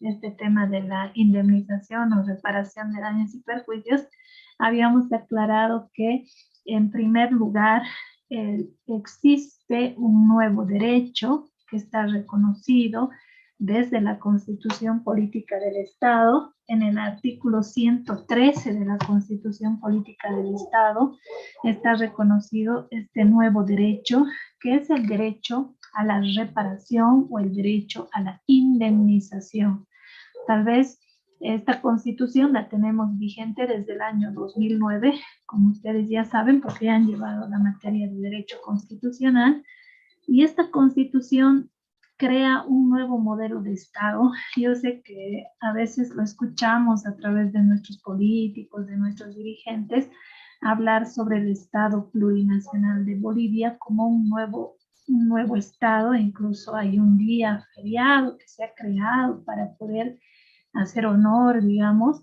este tema de la indemnización o reparación de daños y perjuicios, habíamos aclarado que en primer lugar existe un nuevo derecho que está reconocido desde la Constitución Política del Estado, en el artículo 113 de la Constitución Política del Estado, está reconocido este nuevo derecho, que es el derecho a la reparación o el derecho a la indemnización. Tal vez esta constitución la tenemos vigente desde el año 2009, como ustedes ya saben, porque han llevado la materia de derecho constitucional, y esta constitución crea un nuevo modelo de Estado. Yo sé que a veces lo escuchamos a través de nuestros políticos, de nuestros dirigentes, hablar sobre el Estado plurinacional de Bolivia como un nuevo Estado. Incluso hay un día feriado que se ha creado para poder hacer honor, digamos,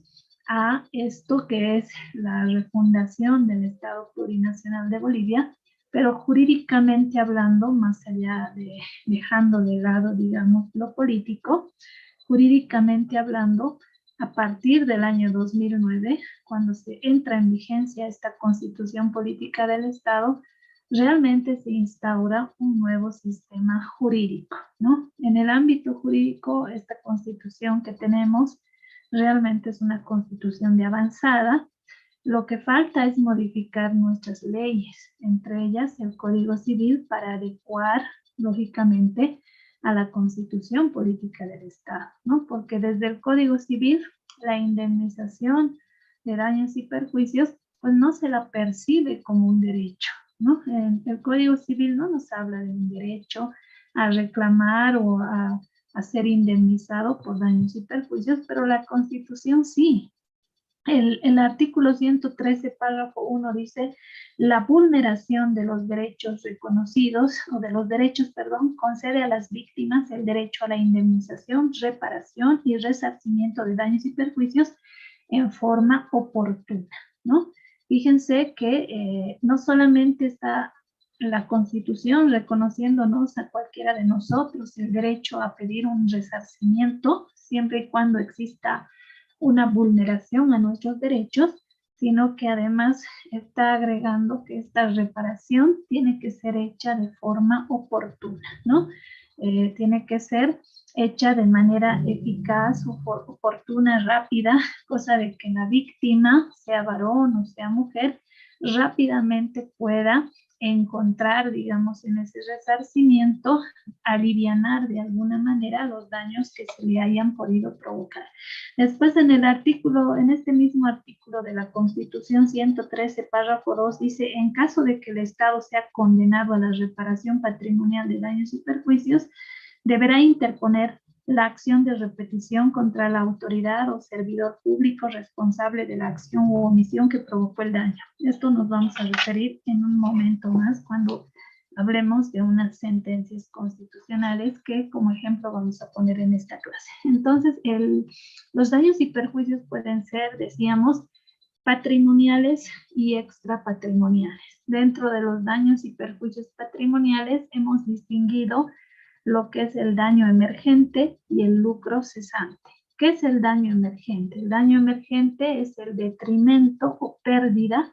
a esto que es la refundación del Estado plurinacional de Bolivia, pero jurídicamente hablando, más allá de dejando de lado, digamos, lo político, jurídicamente hablando, a partir del año 2009, cuando se entra en vigencia esta Constitución Política del Estado, realmente se instaura un nuevo sistema jurídico, ¿no? En el ámbito jurídico, esta Constitución que tenemos realmente es una Constitución de avanzada. Lo que falta es modificar nuestras leyes, entre ellas el Código Civil, para adecuar, lógicamente, a la Constitución Política del Estado, ¿no? Porque desde el Código Civil, la indemnización de daños y perjuicios, pues no se la percibe como un derecho, ¿no? El Código Civil no nos habla de un derecho a reclamar o a ser indemnizado por daños y perjuicios, pero la Constitución sí. El artículo 113, párrafo 1 dice: la vulneración de los derechos reconocidos, o de los derechos, perdón, concede a las víctimas el derecho a la indemnización, reparación y resarcimiento de daños y perjuicios en forma oportuna, ¿no? Fíjense que no solamente está la Constitución reconociéndonos a cualquiera de nosotros el derecho a pedir un resarcimiento, siempre y cuando exista una vulneración a nuestros derechos, sino que además está agregando que esta reparación tiene que ser hecha de forma oportuna, ¿no? Tiene que ser hecha de manera eficaz, oportuna, rápida, cosa de que la víctima, sea varón o sea mujer, rápidamente pueda encontrar, digamos, en ese resarcimiento, alivianar de alguna manera los daños que se le hayan podido provocar. Después en este mismo artículo de la Constitución 113, párrafo 2, dice: en caso de que el Estado sea condenado a la reparación patrimonial de daños y perjuicios, deberá interponer la acción de repetición contra la autoridad o servidor público responsable de la acción u omisión que provocó el daño. Esto nos vamos a referir en un momento más cuando hablemos de unas sentencias constitucionales que como ejemplo vamos a poner en esta clase. Entonces, los daños y perjuicios pueden ser, decíamos, patrimoniales y extrapatrimoniales. Dentro de los daños y perjuicios patrimoniales hemos distinguido lo que es el daño emergente y el lucro cesante. ¿Qué es el daño emergente? El daño emergente es el detrimento o pérdida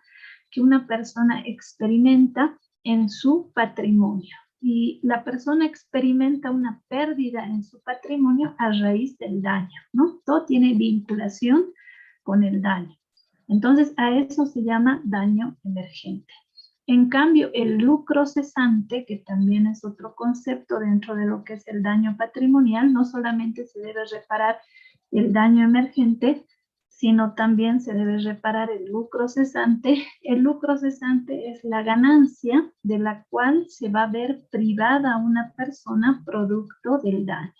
que una persona experimenta en su patrimonio. Y la persona experimenta una pérdida en su patrimonio a raíz del daño, ¿no? Todo tiene vinculación con el daño. Entonces, a eso se llama daño emergente. En cambio, el lucro cesante, que también es otro concepto dentro de lo que es el daño patrimonial, no solamente se debe reparar el daño emergente, sino también se debe reparar el lucro cesante. El lucro cesante es la ganancia de la cual se va a ver privada a una persona producto del daño.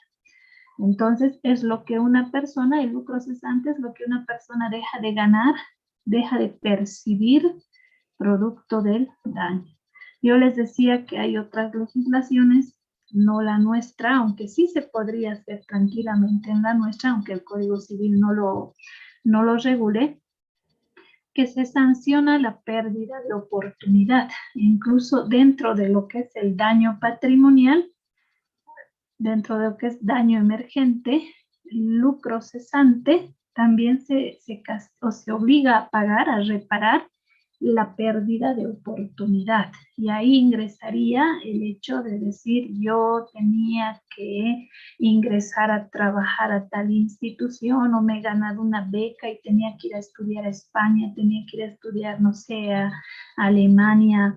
Entonces, es lo que una persona, el lucro cesante es lo que una persona deja de ganar, deja de percibir producto del daño. Yo les decía que hay otras legislaciones, no la nuestra, aunque sí se podría hacer tranquilamente en la nuestra, aunque el Código Civil no lo regule, que se sanciona la pérdida de oportunidad, incluso dentro de lo que es el daño patrimonial, dentro de lo que es daño emergente, lucro cesante, también se obliga a pagar, a reparar la pérdida de oportunidad. Y ahí ingresaría el hecho de decir, yo tenía que ingresar a trabajar a tal institución o me he ganado una beca y tenía que ir a estudiar a España, tenía que ir a estudiar, no sé, a Alemania,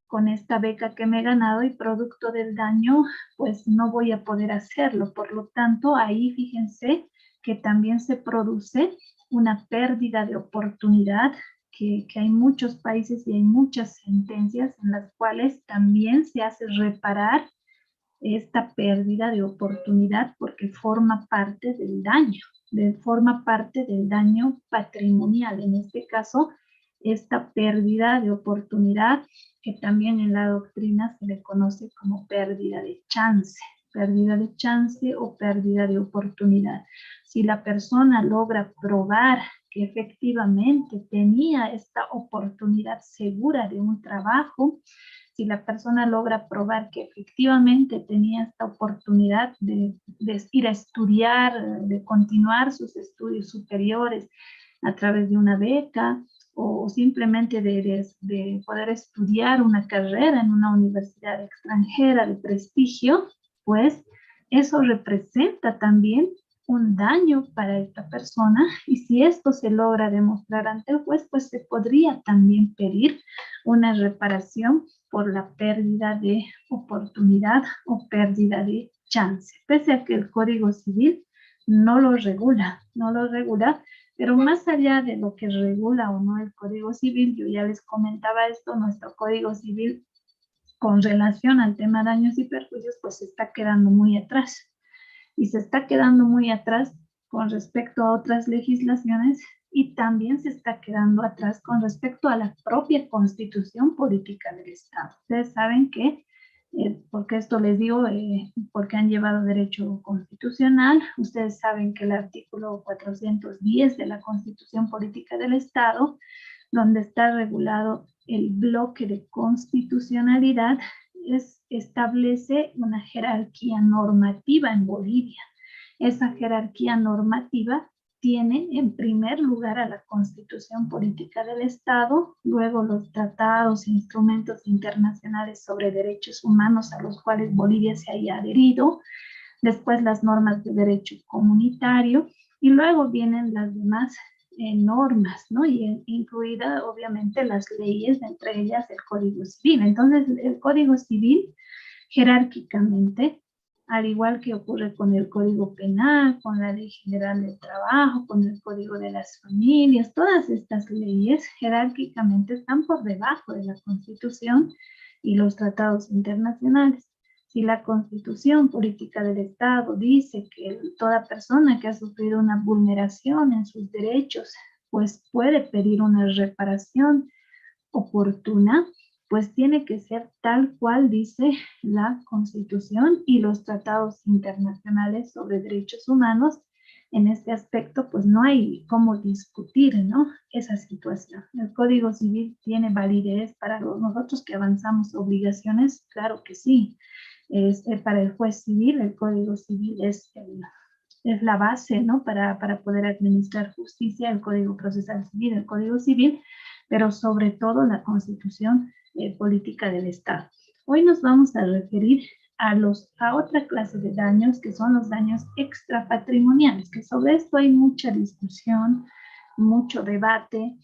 con esta beca que me he ganado y producto del daño, pues no voy a poder hacerlo. Por lo tanto, ahí fíjense que también se produce una pérdida de oportunidad, que hay muchos países y hay muchas sentencias en las cuales también se hace reparar esta pérdida de oportunidad porque forma parte del daño, forma parte del daño patrimonial. En este caso, esta pérdida de oportunidad que también en la doctrina se le conoce como pérdida de chance o pérdida de oportunidad. Si la persona logra probar que efectivamente tenía esta oportunidad segura de un trabajo, si la persona logra probar que efectivamente tenía esta oportunidad de ir a estudiar, de continuar sus estudios superiores a través de una beca o simplemente de poder estudiar una carrera en una universidad extranjera de prestigio, pues eso representa también un daño para esta persona, y si esto se logra demostrar ante el juez, pues se podría también pedir una reparación por la pérdida de oportunidad o pérdida de chance, pese a que el Código Civil no lo regula, pero más allá de lo que regula o no el Código Civil, yo ya les comentaba esto, nuestro Código Civil con relación al tema de daños y perjuicios, pues se está quedando muy atrás. Y se está quedando muy atrás con respecto a otras legislaciones y también se está quedando atrás con respecto a la propia constitución política del Estado. Ustedes saben que, porque esto les digo, porque han llevado derecho constitucional, ustedes saben que el artículo 410 de la Constitución Política del Estado, donde está regulado el bloque de constitucionalidad, establece una jerarquía normativa en Bolivia. Esa jerarquía normativa tiene en primer lugar a la Constitución Política del Estado, luego los tratados e instrumentos internacionales sobre derechos humanos a los cuales Bolivia se haya adherido, después las normas de derecho comunitario y luego vienen las demás normas, ¿no? Y incluida obviamente las leyes, entre ellas el Código Civil. Entonces, el Código Civil jerárquicamente, al igual que ocurre con el Código Penal, con la Ley General del Trabajo, con el Código de las Familias, todas estas leyes jerárquicamente están por debajo de la Constitución y los tratados internacionales. Si la Constitución Política del Estado dice que toda persona que ha sufrido una vulneración en sus derechos, pues puede pedir una reparación oportuna, pues tiene que ser tal cual dice la Constitución y los tratados internacionales sobre derechos humanos. En este aspecto, pues no hay cómo discutir, ¿no? Esa situación. El Código Civil tiene validez para nosotros que avanzamos obligaciones, claro que sí. Para el juez civil, el Código Civil es la base, ¿no? Para poder administrar justicia, el Código Procesal Civil, el Código Civil, pero sobre todo la Constitución Política del Estado. Hoy nos vamos a referir a otra clase de daños, que son los daños extrapatrimoniales, que sobre esto hay mucha discusión, mucho debate,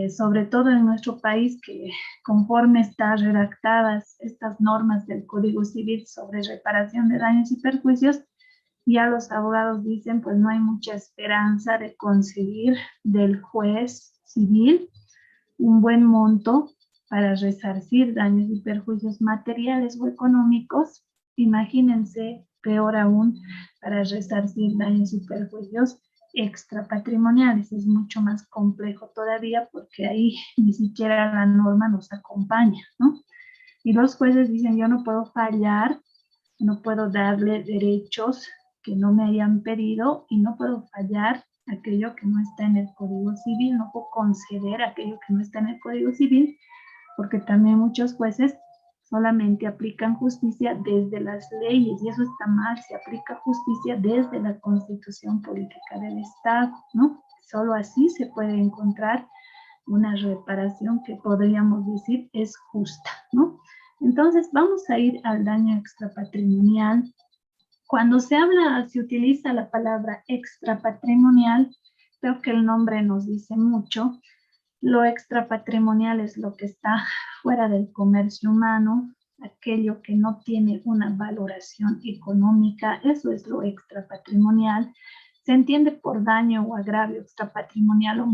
sobre todo en nuestro país, que conforme están redactadas estas normas del Código Civil sobre reparación de daños y perjuicios, ya los abogados dicen, pues no hay mucha esperanza de conseguir del juez civil un buen monto para resarcir daños y perjuicios materiales o económicos. Imagínense, peor aún, para resarcir daños y perjuicios extrapatrimoniales. Es mucho más complejo todavía porque ahí ni siquiera la norma nos acompaña, ¿no? Y los jueces dicen, yo no puedo fallar, no puedo darle derechos que no me hayan pedido y no puedo fallar aquello que no está en el Código Civil, no puedo conceder aquello que no está en el Código Civil, porque también muchos jueces solamente aplican justicia desde las leyes, y eso está mal. Se aplica justicia desde la Constitución Política del Estado, ¿no? Solo así se puede encontrar una reparación que podríamos decir es justa, ¿no? Entonces vamos a ir al daño extrapatrimonial. Cuando se utiliza la palabra extrapatrimonial, creo que el nombre nos dice mucho. Lo extrapatrimonial es lo que está fuera del comercio humano, aquello que no tiene una valoración económica, eso es lo extrapatrimonial. Se entiende por daño o agravio extrapatrimonial o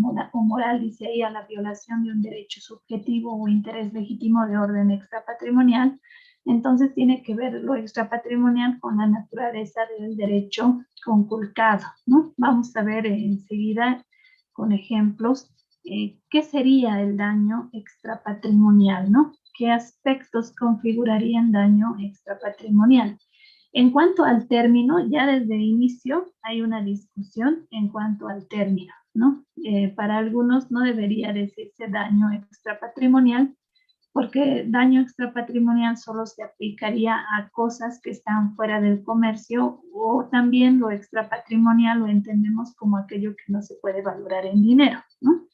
moral, dice ahí, a la violación de un derecho subjetivo o interés legítimo de orden extrapatrimonial. Entonces tiene que ver lo extrapatrimonial con la naturaleza del derecho conculcado, ¿no? Vamos a ver enseguida con ejemplos qué sería el daño extrapatrimonial, ¿no? ¿Qué aspectos configurarían daño extrapatrimonial? En cuanto al término, ya desde el inicio hay una discusión en cuanto al término, ¿no? Para algunos no debería decirse daño extrapatrimonial, porque daño extrapatrimonial solo se aplicaría a cosas que están fuera del comercio, o también lo extrapatrimonial lo entendemos como aquello que no se puede valorar en dinero, ¿no?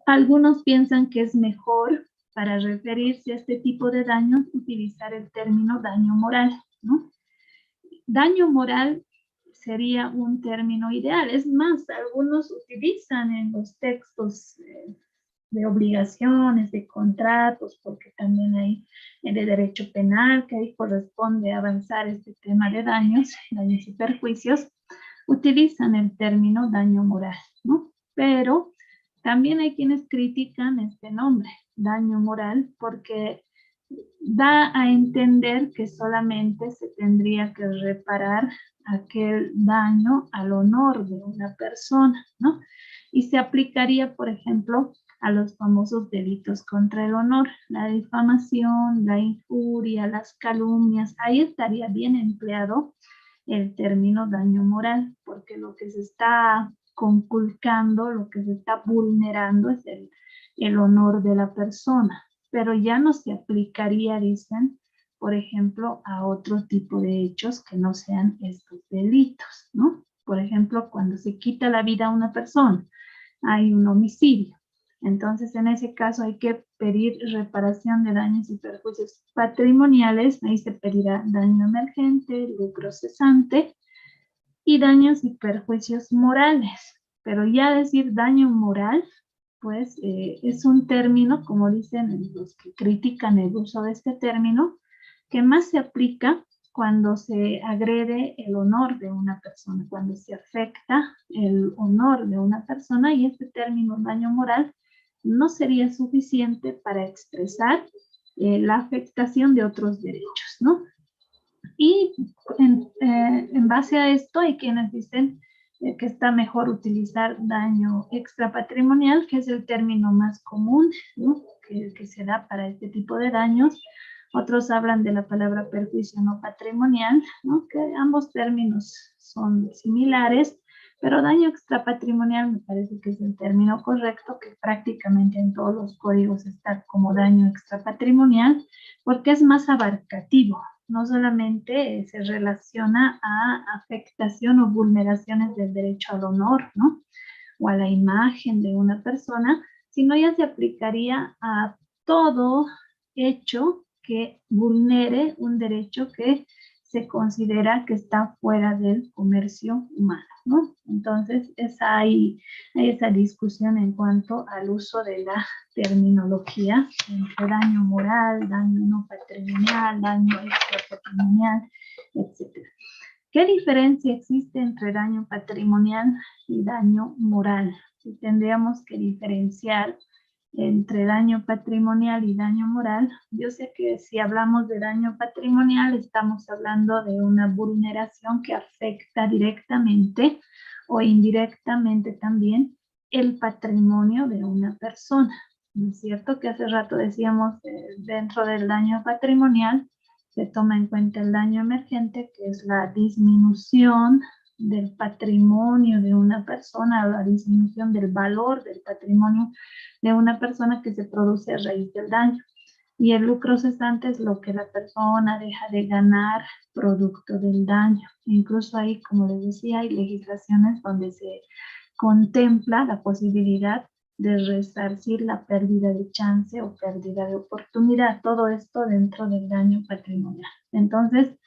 Algunos piensan que es mejor, para referirse a este tipo de daños, utilizar el término daño moral, ¿no? Daño moral sería un término ideal. Es más, algunos utilizan en los textos de obligaciones, de contratos, porque también hay de derecho penal, que ahí corresponde avanzar este tema de daños y perjuicios, utilizan el término daño moral, ¿no? Pero también hay quienes critican este nombre, daño moral, porque da a entender que solamente se tendría que reparar aquel daño al honor de una persona, ¿no? Y se aplicaría, por ejemplo, a los famosos delitos contra el honor, la difamación, la injuria, las calumnias. Ahí estaría bien empleado el término daño moral, porque lo que se está conculcando, lo que se está vulnerando es el honor de la persona, pero ya no se aplicaría, dicen, por ejemplo, a otro tipo de hechos que no sean estos delitos, ¿no? Por ejemplo, cuando se quita la vida a una persona, hay un homicidio. Entonces, en ese caso hay que pedir reparación de daños y perjuicios patrimoniales. Ahí se pedirá daño emergente, lucro cesante y daños y perjuicios morales. Pero ya decir daño moral, pues es un término, como dicen los que critican el uso de este término, que más se aplica cuando se agrede el honor de una persona, cuando se afecta el honor de una persona, y este término daño moral no sería suficiente para expresar la afectación de otros derechos, ¿no? Y en base a esto hay quienes dicen que está mejor utilizar daño extrapatrimonial, que es el término más común, ¿no? que se da para este tipo de daños. Otros hablan de la palabra perjuicio no patrimonial, ¿no? Que ambos términos son similares, pero daño extrapatrimonial me parece que es el término correcto, que prácticamente en todos los códigos está como daño extrapatrimonial, porque es más abarcativo. No solamente se relaciona a afectación o vulneraciones del derecho al honor, ¿no? O a la imagen de una persona, sino ya se aplicaría a todo hecho que vulnere un derecho que se considera que está fuera del comercio humano, ¿no? Entonces, hay esa discusión en cuanto al uso de la terminología entre daño moral, daño no patrimonial, daño extrapatrimonial, etc. ¿Qué diferencia existe entre daño patrimonial y daño moral? Si tendríamos que diferenciar entre daño patrimonial y daño moral, yo sé que si hablamos de daño patrimonial estamos hablando de una vulneración que afecta directamente o indirectamente también el patrimonio de una persona. ¿No es cierto? Que hace rato decíamos dentro del daño patrimonial se toma en cuenta el daño emergente, que es la disminución del patrimonio de una persona, la disminución del valor del patrimonio de una persona que se produce a raíz del daño. Y el lucro cesante es lo que la persona deja de ganar producto del daño. Incluso ahí, como les decía, hay legislaciones donde se contempla la posibilidad de resarcir la pérdida de chance o pérdida de oportunidad. Todo esto dentro del daño patrimonial. Entonces,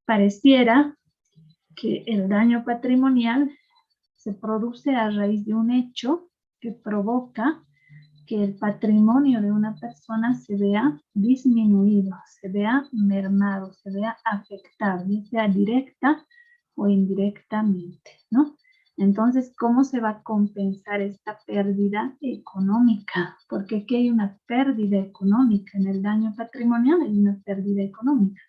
pareciera que el daño patrimonial se produce a raíz de un hecho que provoca que el patrimonio de una persona se vea disminuido, se vea mermado, se vea afectado, ya sea directa o indirectamente, ¿no? Entonces, ¿cómo se va a compensar esta pérdida económica? Porque aquí hay una pérdida económica en el daño patrimonial, hay una pérdida económica.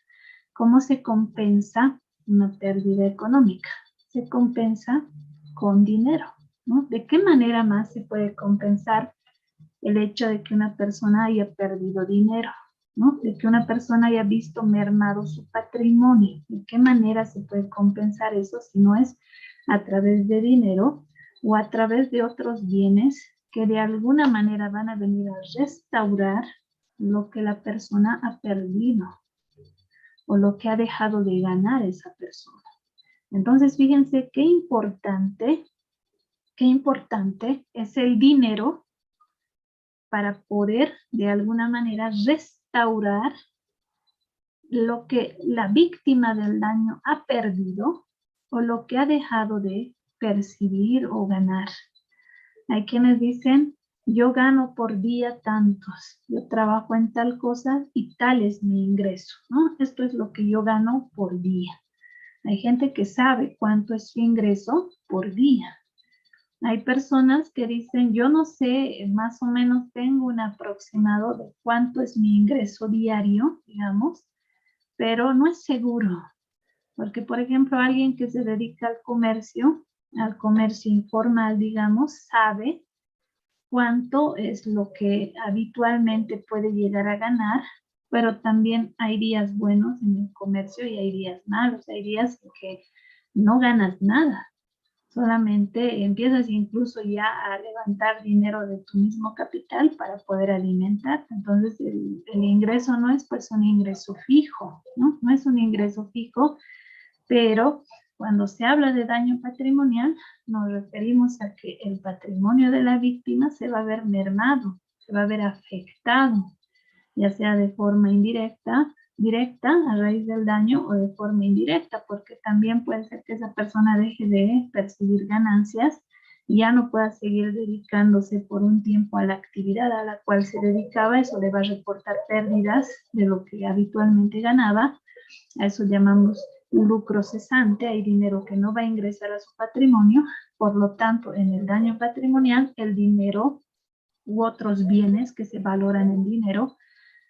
¿Cómo se compensa una pérdida económica? Se compensa con dinero, ¿no? ¿De qué manera más se puede compensar el hecho de que una persona haya perdido dinero, ¿no? De que una persona haya visto mermado su patrimonio? ¿De qué manera se puede compensar eso si no es a través de dinero o a través de otros bienes que de alguna manera van a venir a restaurar lo que la persona ha perdido o lo que ha dejado de ganar esa persona? Entonces, fíjense qué importante es el dinero para poder de alguna manera restaurar lo que la víctima del daño ha perdido o lo que ha dejado de percibir o ganar. Hay quienes dicen, yo gano por día tantos, yo trabajo en tal cosa y tal es mi ingreso, ¿no? Esto es lo que yo gano por día. Hay gente que sabe cuánto es su ingreso por día. Hay personas que dicen, yo no sé, más o menos tengo un aproximado de cuánto es mi ingreso diario, digamos, pero no es seguro. Porque, por ejemplo, alguien que se dedica al comercio informal, digamos, sabe cuánto es lo que habitualmente puede llegar a ganar, pero también hay días buenos en el comercio y hay días malos, hay días en que no ganas nada, solamente empiezas incluso ya a levantar dinero de tu mismo capital para poder alimentarte. Entonces el ingreso no es pues un ingreso fijo, ¿no? No es un ingreso fijo, pero cuando se habla de daño patrimonial, nos referimos a que el patrimonio de la víctima se va a ver mermado, se va a ver afectado, ya sea de forma directa a raíz del daño o de forma indirecta, porque también puede ser que esa persona deje de percibir ganancias y ya no pueda seguir dedicándose por un tiempo a la actividad a la cual se dedicaba. Eso le va a reportar pérdidas de lo que habitualmente ganaba. A eso llamamos lucro cesante. Hay dinero que no va a ingresar a su patrimonio. Por lo tanto, en el daño patrimonial, el dinero u otros bienes que se valoran en dinero,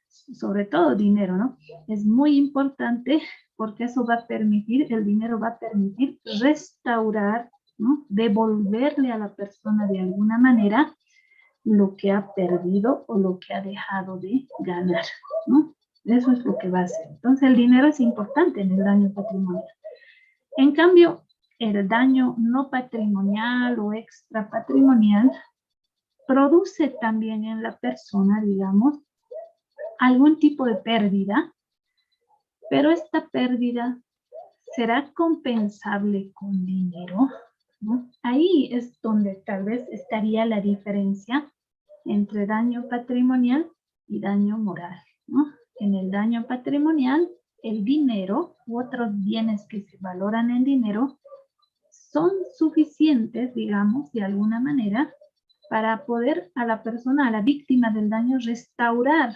sobre todo dinero, ¿no? Es muy importante porque eso va a permitir, el dinero va a permitir restaurar, ¿no? Devolverle a la persona de alguna manera lo que ha perdido o lo que ha dejado de ganar, ¿no? Eso es lo que va a hacer. Entonces el dinero es importante en el daño patrimonial. En cambio, el daño no patrimonial o extrapatrimonial produce también en la persona, digamos, algún tipo de pérdida, pero esta pérdida será compensable con dinero, ¿no? Ahí es donde tal vez estaría la diferencia entre daño patrimonial y daño moral, ¿no? En el daño patrimonial, el dinero u otros bienes que se valoran en dinero son suficientes, digamos, de alguna manera, para poder a la persona, a la víctima del daño, restaurar,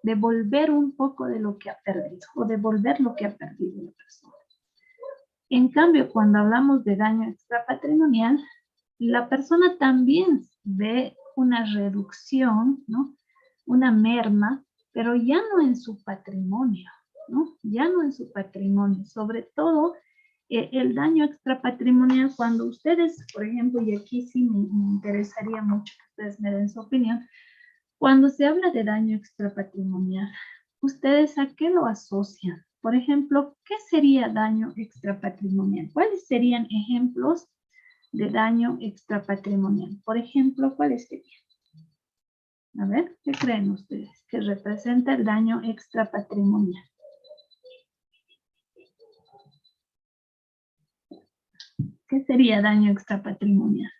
devolver un poco de lo que ha perdido o devolver lo que ha perdido la persona. En cambio, cuando hablamos de daño extrapatrimonial, la persona también ve una reducción, ¿no? Una merma, pero ya no en su patrimonio, ¿no? Ya no en su patrimonio. Sobre todo, el daño extrapatrimonial, cuando ustedes, por ejemplo, y aquí sí me interesaría mucho que ustedes me den su opinión, cuando se habla de daño extrapatrimonial, ¿ustedes a qué lo asocian? Por ejemplo, ¿qué sería daño extrapatrimonial? ¿Cuáles serían ejemplos de daño extrapatrimonial? Por ejemplo, ¿cuáles serían? A ver, ¿qué creen ustedes? Que representa el daño extrapatrimonial. ¿Qué sería daño extrapatrimonial?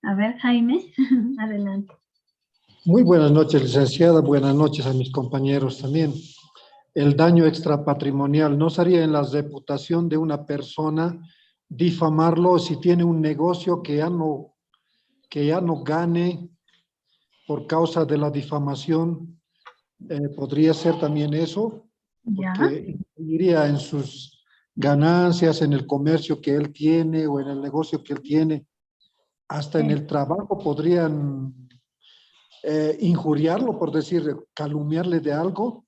A ver, Jaime, adelante. Muy buenas noches, licenciada. Buenas noches a mis compañeros también. El daño extrapatrimonial no sería en la reputación de una persona difamarlo si tiene un negocio que ya no gane por causa de la difamación. Podría ser también eso, Ya, porque iría en sus ganancias, en el comercio que él tiene o en el negocio que él tiene. Hasta en el trabajo podrían injuriarlo, por decir, calumniarle de algo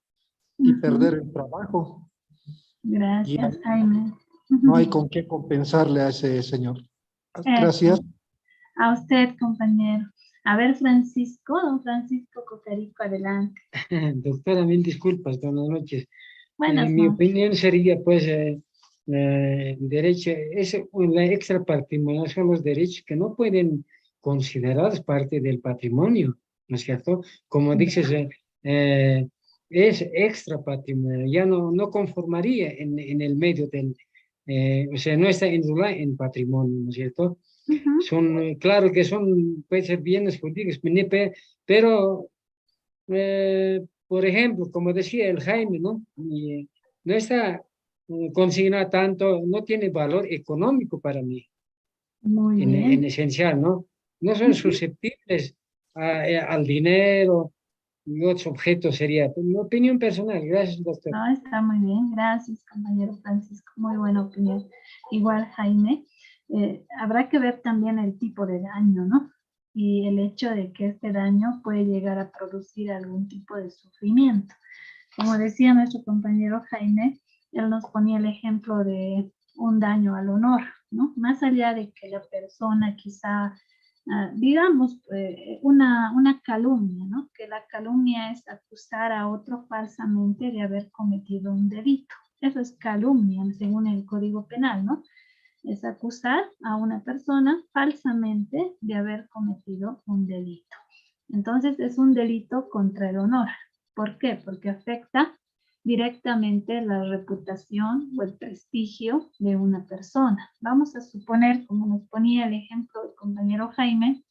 y perder el trabajo. Y gracias, ahí Jaime. no hay con qué compensarle a ese señor. Eso. Gracias. A usted, compañero. A ver, Francisco, don Francisco Cocarico, adelante. Doctora, mil disculpas, buenas noches. Buenas Mi noches. opinión sería, pues, derecho, la extra patrimonial son los derechos que no pueden considerados parte del patrimonio, ¿no es cierto? Como dices, es extra patrimonial, ya no conformaría en el medio del, o sea, no está en patrimonio, ¿no es cierto? Ujú. Son, claro que son, pueden ser bienes jurídicos, pero por ejemplo, como decía el Jaime, ¿no? No está consignado tanto, no tiene valor económico para mí, Muy en bien. esencial, ¿no? No son Ujú. susceptibles al dinero y otros objetos, sería mi opinión personal. Gracias, doctor. No, está muy bien. Gracias, compañero Francisco. Muy buena opinión. Igual, Jaime. Habrá que ver también el tipo de daño, ¿no? Y el hecho de que este daño puede llegar a producir algún tipo de sufrimiento. Como decía nuestro compañero Jaime, él nos ponía el ejemplo de un daño al honor, ¿no? Más allá de que la persona quizá, digamos, una calumnia, ¿no? Que la calumnia es acusar a otro falsamente de haber cometido un delito. Eso es calumnia según el Código Penal, ¿no? Es acusar a una persona falsamente de haber cometido un delito. Entonces es un delito contra el honor. ¿Por qué? Porque afecta directamente la reputación o el prestigio de una persona. Vamos a suponer, como nos ponía el ejemplo del compañero Jaime,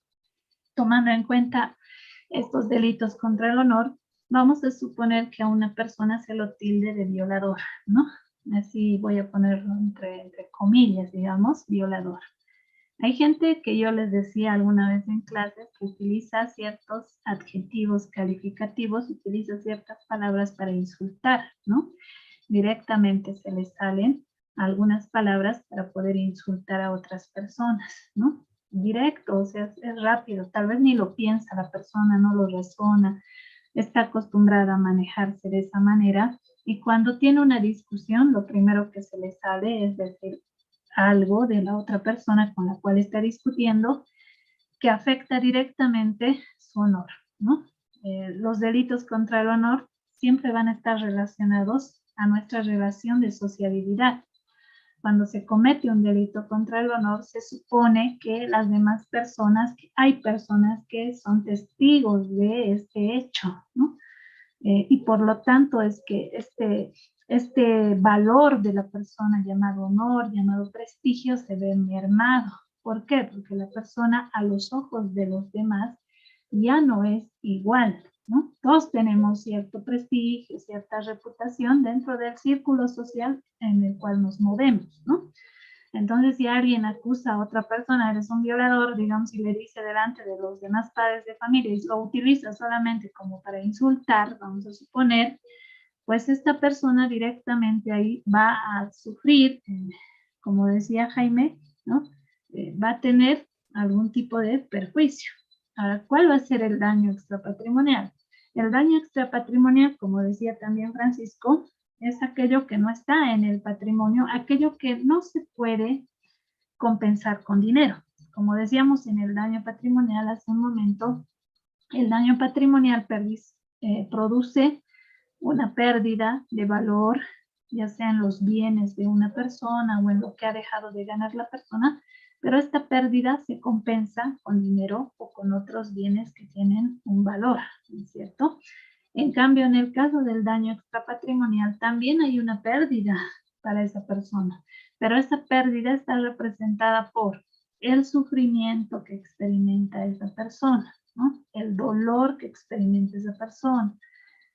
tomando en cuenta estos delitos contra el honor, vamos a suponer que a una persona se lo tilde de violador, ¿no? Así voy a ponerlo entre comillas, digamos, violador. Hay gente que yo les decía alguna vez en clases que utiliza ciertos adjetivos calificativos, utiliza ciertas palabras para insultar, ¿no? Directamente se les salen algunas palabras para poder insultar a otras personas, ¿no? Directo, o sea, es rápido, tal vez ni lo piensa la persona, no lo razona, está acostumbrada a manejarse de esa manera y cuando tiene una discusión, lo primero que se le sale es decir algo de la otra persona con la cual está discutiendo que afecta directamente su honor, ¿no? Los delitos contra el honor siempre van a estar relacionados a nuestra relación de sociabilidad. Cuando se comete un delito contra el honor, se supone que las demás personas, que hay personas que son testigos de este hecho, ¿no? Y por lo tanto es que este valor de la persona llamado honor, llamado prestigio, se ve mermado. ¿Por qué? Porque la persona a los ojos de los demás ya no es igual, ¿no? Todos tenemos cierto prestigio, cierta reputación dentro del círculo social en el cual nos movemos, ¿no? Entonces, si alguien acusa a otra persona, eres un violador, digamos, y le dice delante de los demás padres de familia y lo utiliza solamente como para insultar, vamos a suponer, pues esta persona directamente ahí va a sufrir, como decía Jaime, ¿no? Va a tener algún tipo de perjuicio. Ahora, ¿cuál va a ser el daño extrapatrimonial? El daño extrapatrimonial, como decía también Francisco, es aquello que no está en el patrimonio, aquello que no se puede compensar con dinero. Como decíamos en el daño patrimonial hace un momento, el daño patrimonial produce una pérdida de valor, ya sea en los bienes de una persona o en lo que ha dejado de ganar la persona, pero esta pérdida se compensa con dinero o con otros bienes que tienen un valor, ¿no es cierto? En cambio, en el caso del daño extrapatrimonial, también hay una pérdida para esa persona, pero esa pérdida está representada por el sufrimiento que experimenta esa persona, ¿no? El dolor que experimenta esa persona,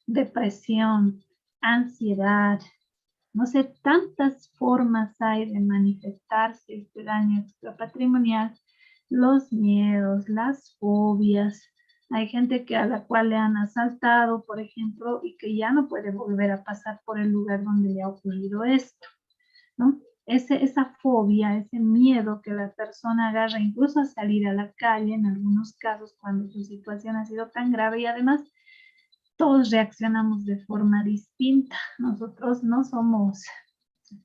depresión, ansiedad, no sé, tantas formas hay de manifestarse este daño extrapatrimonial, los miedos, las fobias. Hay gente que a la cual le han asaltado, por ejemplo, y que ya no puede volver a pasar por el lugar donde le ha ocurrido esto, ¿no? Esa fobia, ese miedo que la persona agarra incluso a salir a la calle en algunos casos cuando su situación ha sido tan grave y además todos reaccionamos de forma distinta. Nosotros no somos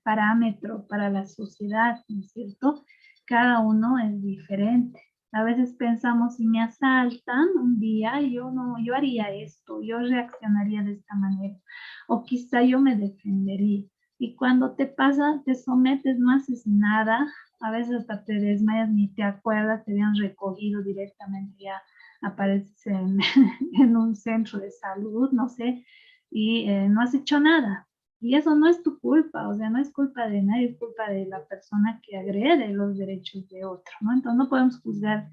parámetro para la sociedad, ¿no es cierto? Cada uno es diferente. A veces pensamos, si me asaltan un día, yo haría esto, yo reaccionaría de esta manera, o quizá yo me defendería. Y cuando te pasa, te sometes, no haces nada, a veces hasta te desmayas, ni te acuerdas, te habían recogido directamente, ya apareces en un centro de salud, no sé, y no has hecho nada. Y eso no es tu culpa, o sea, no es culpa de nadie, es culpa de la persona que agrede los derechos de otro, ¿no? Entonces no podemos juzgar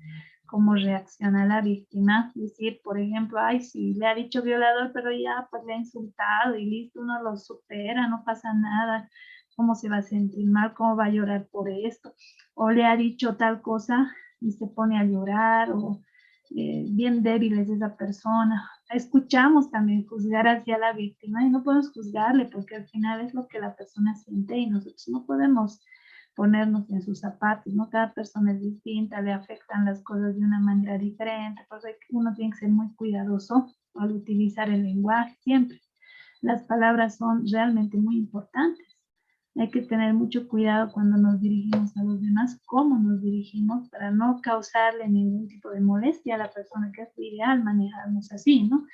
cómo reacciona la víctima, decir, por ejemplo, ay, sí, le ha dicho violador, pero ya, pues le ha insultado y listo, uno lo supera, no pasa nada, ¿cómo se va a sentir mal? ¿Cómo va a llorar por esto? O le ha dicho tal cosa y se pone a llorar, o bien débil es esa persona. Escuchamos también juzgar hacia la víctima y no podemos juzgarle porque al final es lo que la persona siente y nosotros no podemos ponernos en sus zapatos, ¿no? Cada persona es distinta, le afectan las cosas de una manera diferente, por eso uno tiene que ser muy cuidadoso al utilizar el lenguaje siempre. Las palabras son realmente muy importantes. Hay que tener mucho cuidado cuando nos dirigimos a los demás, cómo nos dirigimos para no causarle ningún tipo de molestia a la persona, que es ideal manejarnos así, ¿no?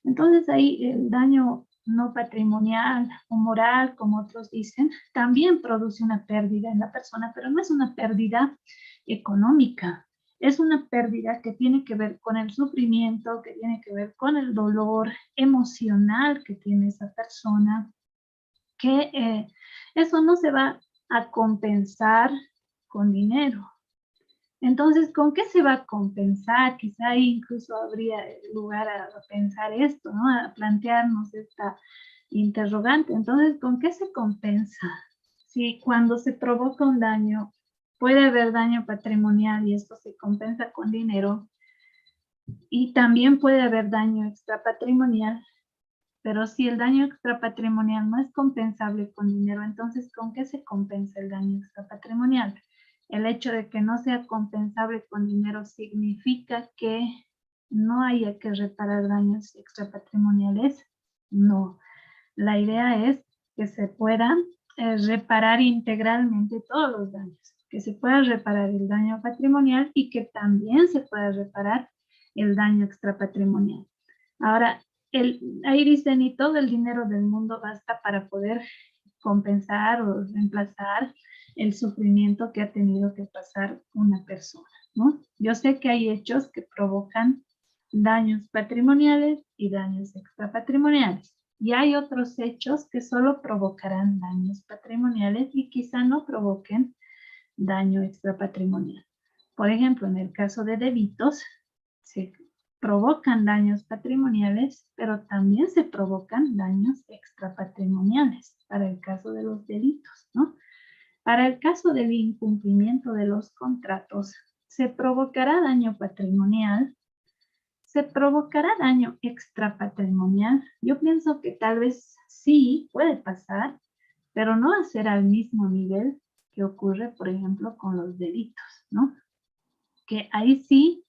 Entonces ahí el daño no patrimonial o moral, como otros dicen, también produce una pérdida en la persona, pero no es una pérdida económica, es una pérdida que tiene que ver con el sufrimiento, que tiene que ver con el dolor emocional que tiene esa persona, que eso no se va a compensar con dinero. Entonces, ¿con qué se va a compensar? Quizá ahí incluso habría lugar a pensar esto, ¿no? A plantearnos esta interrogante. Entonces, ¿con qué se compensa? Si cuando se provoca un daño, puede haber daño patrimonial y esto se compensa con dinero, y también puede haber daño extrapatrimonial. Pero si el daño extrapatrimonial no es compensable con dinero, entonces ¿con qué se compensa el daño extrapatrimonial? El hecho de que no sea compensable con dinero significa que no haya que reparar daños extrapatrimoniales. No. La idea es que se puedan reparar integralmente todos los daños, que se pueda reparar el daño patrimonial y que también se pueda reparar el daño extrapatrimonial. Ahora, ahí dicen, y todo el dinero del mundo basta para poder compensar o reemplazar el sufrimiento que ha tenido que pasar una persona, ¿no? Yo sé que hay hechos que provocan daños patrimoniales y daños extrapatrimoniales. Y hay otros hechos que solo provocarán daños patrimoniales y quizá no provoquen daño extrapatrimonial. Por ejemplo, en el caso de delitos, se provocan daños patrimoniales, pero también se provocan daños extrapatrimoniales para el caso de los delitos, ¿no? Para el caso del incumplimiento de los contratos, se provocará daño patrimonial, se provocará daño extrapatrimonial. Yo pienso que tal vez sí puede pasar, pero no va a ser al mismo nivel que ocurre, por ejemplo, con los delitos, ¿no? Que ahí sí,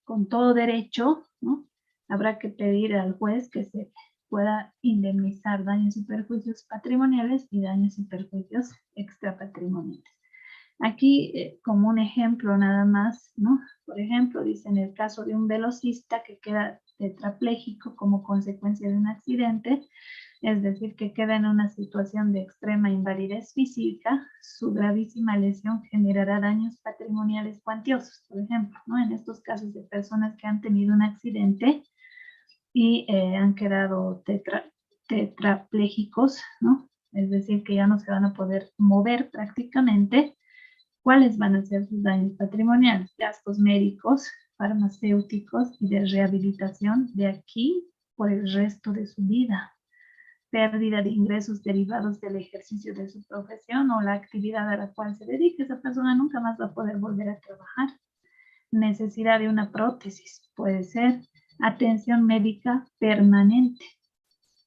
con todo derecho, ¿no? Habrá que pedir al juez que se pueda indemnizar daños y perjuicios patrimoniales y daños y perjuicios extrapatrimoniales. Aquí, como un ejemplo nada más, ¿no? Por ejemplo, dice en el caso de un velocista que queda tetrapléjico como consecuencia de un accidente, es decir, que queda en una situación de extrema invalidez física, su gravísima lesión generará daños patrimoniales cuantiosos, por ejemplo, ¿no? En estos casos de personas que han tenido un accidente y han quedado tetraplégicos, ¿no? Es decir, que ya no se van a poder mover prácticamente. ¿Cuáles van a ser sus daños patrimoniales? Gastos médicos, farmacéuticos y de rehabilitación de aquí por el resto de su vida. Pérdida de ingresos derivados del ejercicio de su profesión o la actividad a la cual se dedica. Esa persona nunca más va a poder volver a trabajar. Necesidad de una prótesis, puede ser. Atención médica permanente,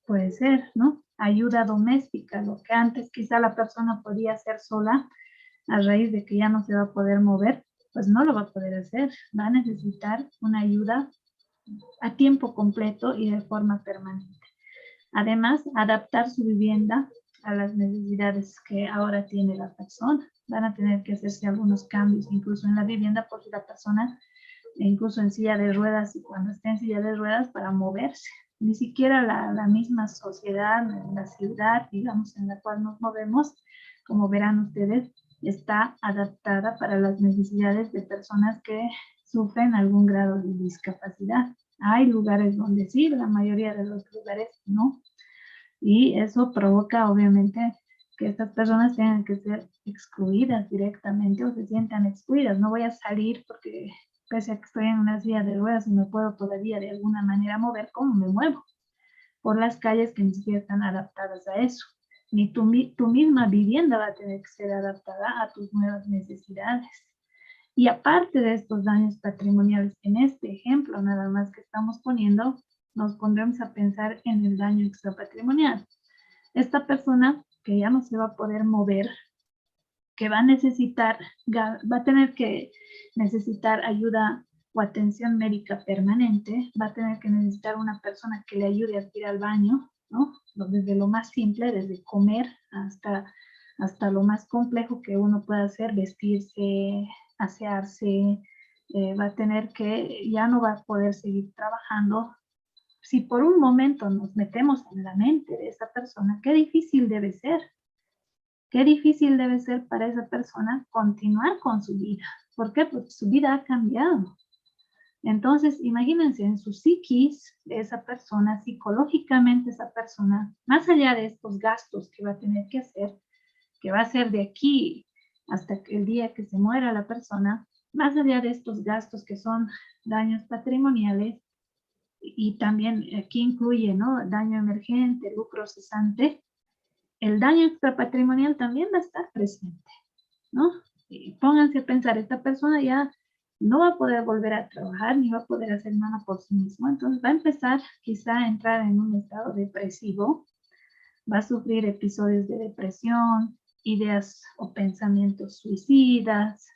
puede ser, ¿no? Ayuda doméstica, lo que antes quizá la persona podía hacer sola, a raíz de que ya no se va a poder mover, pues no lo va a poder hacer. Va a necesitar una ayuda a tiempo completo y de forma permanente. Además, adaptar su vivienda a las necesidades que ahora tiene la persona. Van a tener que hacerse algunos cambios, incluso en la vivienda, porque la persona, incluso en silla de ruedas, y cuando esté en silla de ruedas, para moverse. Ni siquiera la misma sociedad, la ciudad, digamos, en la cual nos movemos, como verán ustedes, está adaptada para las necesidades de personas que sufren algún grado de discapacidad. Hay lugares donde sí, la mayoría de los lugares no. Y eso provoca, obviamente, que estas personas tengan que ser excluidas directamente o se sientan excluidas. No voy a salir porque, pese a que estoy en una silla de ruedas y me puedo todavía de alguna manera mover, ¿cómo me muevo? Por las calles que ni siquiera están adaptadas a eso. Ni tu misma vivienda va a tener que ser adaptada a tus nuevas necesidades. Y aparte de estos daños patrimoniales, en este ejemplo nada más que estamos poniendo, nos pondremos a pensar en el daño extrapatrimonial. Esta persona que ya no se va a poder mover, que va a tener que necesitar ayuda o atención médica permanente, va a tener que necesitar una persona que le ayude a ir al baño, ¿no? Desde lo más simple, desde comer hasta lo más complejo que uno pueda hacer, vestirse, asearse, va a tener que, ya no va a poder seguir trabajando. Si por un momento nos metemos en la mente de esa persona, qué difícil debe ser. Qué difícil debe ser para esa persona continuar con su vida. ¿Por qué? Porque su vida ha cambiado. Entonces, imagínense en su psiquis de esa persona, psicológicamente esa persona, más allá de estos gastos que va a tener que hacer, que va a ser de aquí hasta el día que se muera la persona, más allá de estos gastos que son daños patrimoniales, y también aquí incluye, ¿no? Daño emergente, lucro cesante, el daño extrapatrimonial también va a estar presente, ¿no? Y pónganse a pensar, esta persona ya no va a poder volver a trabajar ni va a poder hacer nada por sí mismo, entonces va a empezar quizá a entrar en un estado depresivo, va a sufrir episodios de depresión, ideas o pensamientos suicidas.